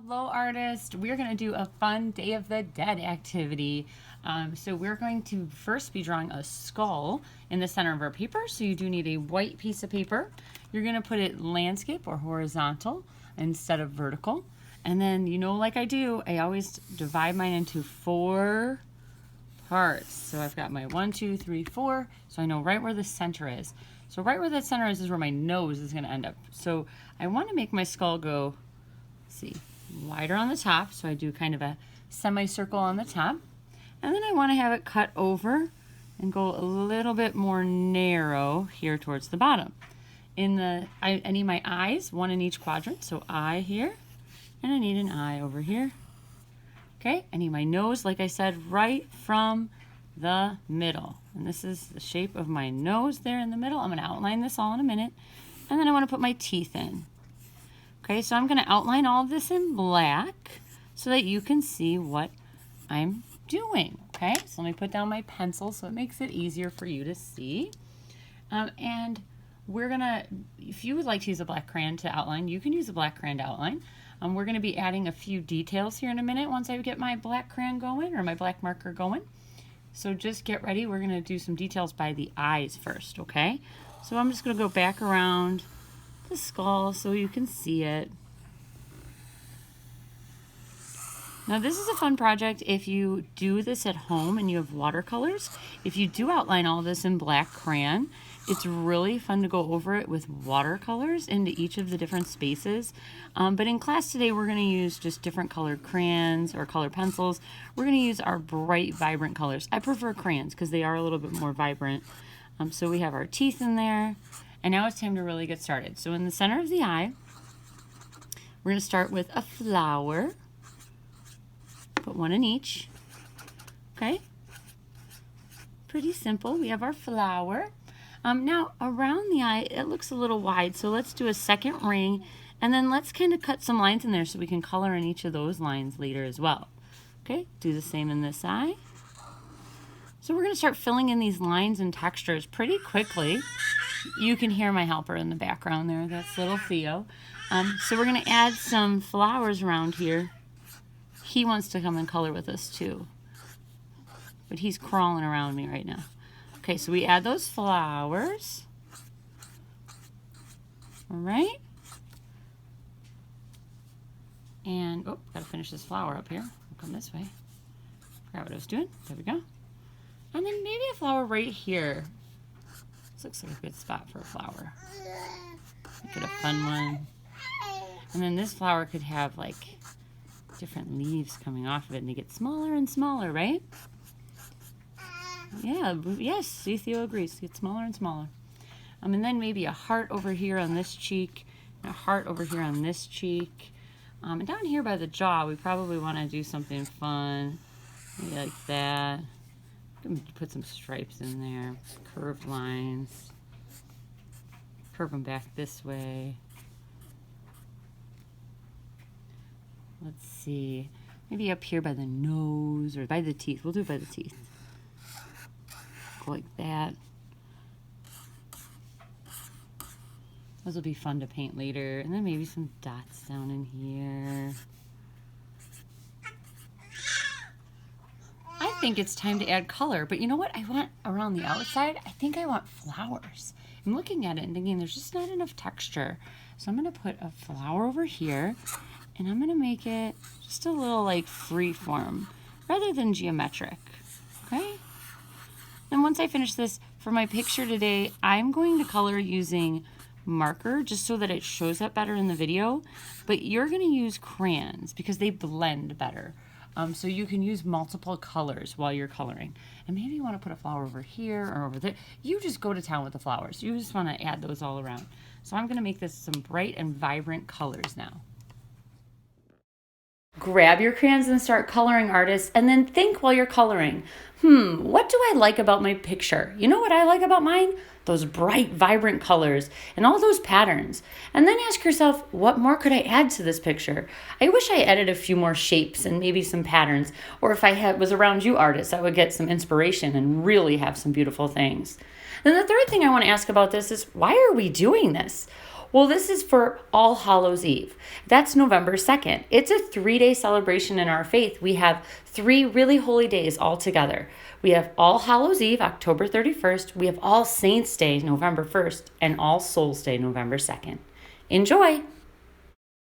Hello, artist. We're going to do a fun Day of the Dead activity. So we're going to first be drawing a skull in the center of our paper. So you do need a white piece of paper. You're going to put it landscape or horizontal instead of vertical. And then, like I do, I always divide mine into 4 parts. So I've got my 1, 2, 3, 4. So I know right where the center is. So right where that center is where my nose is going to end up. So I want to make my skull go, wider on the top, so I do kind of a semicircle on the top, and then I want to have it cut over and go a little bit more narrow here towards the bottom. I need my eyes, 1 in each quadrant, so eye here, and I need an eye over here. Okay, I need my nose, like I said, right from the middle, and this is the shape of my nose there in the middle. I'm going to outline this all in a minute, and then I want to put my teeth in. Okay, so I'm going to outline all of this in black so that you can see what I'm doing. Okay, so let me put down my pencil so it makes it easier for you to see. And we're going to, if you would like to use a black crayon to outline, you can use a black crayon to outline. We're going to be adding a few details here in a minute once I get my black crayon going or my black marker going. So just get ready. We're going to do some details by the eyes first, okay? So I'm just going to go back around the skull so you can see it. Now this is a fun project if you do this at home and you have watercolors. If you do outline all this in black crayon, it's really fun to go over it with watercolors into each of the different spaces. But in class today we're going to use just different colored crayons or colored pencils. We're going to use our bright, vibrant colors. I prefer crayons because they are a little bit more vibrant. So we have our teeth in there. And now it's time to really get started. So in the center of the eye, we're going to start with a flower. Put 1 in each. Okay? Pretty simple. We have our flower. Now around the eye, it looks a little wide. So let's do a second ring. And then let's kind of cut some lines in there so we can color in each of those lines later as well. Okay? Do the same in this eye. So we're going to start filling in these lines and textures pretty quickly. You can hear my helper in the background there. That's little Theo. So we're going to add some flowers around here. He wants to come and color with us too. But he's crawling around me right now. Okay, so we add those flowers. All right. And, oh, got to finish this flower up here. I'll come this way. Forgot what I was doing. There we go. And then maybe a flower right here. This looks like a good spot for a flower. Make it a fun one. And then this flower could have like different leaves coming off of it and they get smaller and smaller, right? Yeah, yes, Theo agrees. Get smaller and smaller. And then maybe a heart over here on this cheek, and a heart over here on this cheek. And down here by the jaw, we probably want to do something fun, maybe like that. Put some stripes in there, curved lines, curve them back this way. Let's see, maybe up here by the nose or by the teeth. We'll do it by the teeth. Go like that. Those will be fun to paint later. And then maybe some dots down in here. I think it's time to add color, but you know what I want around the outside? I think I want flowers. I'm looking at it and thinking there's just not enough texture. So I'm going to put a flower over here and I'm going to make it just a little like free form rather than geometric. Okay? And once I finish this, for my picture today, I'm going to color using marker just so that it shows up better in the video, but you're going to use crayons because they blend better. So you can use multiple colors while you're coloring. And maybe you want to put a flower over here or over there. You just go to town with the flowers. You just want to add those all around. So I'm going to make this some bright and vibrant colors now. Grab your crayons and start coloring, artists, and then think while you're coloring. What do I like about my picture? You know what I like about mine? Those bright, vibrant colors and all those patterns. And then ask yourself, what more could I add to this picture? I wish I added a few more shapes and maybe some patterns. Or if I was around you artists, I would get some inspiration and really have some beautiful things. Then the third thing I want to ask about this is, why are we doing this? Well, this is for All Hallows Eve. That's November 2nd. It's a 3-day celebration in our faith. We have 3 really holy days all together. We have All Hallows Eve, October 31st. We have All Saints Day, November 1st, and All Souls Day, November 2nd. Enjoy!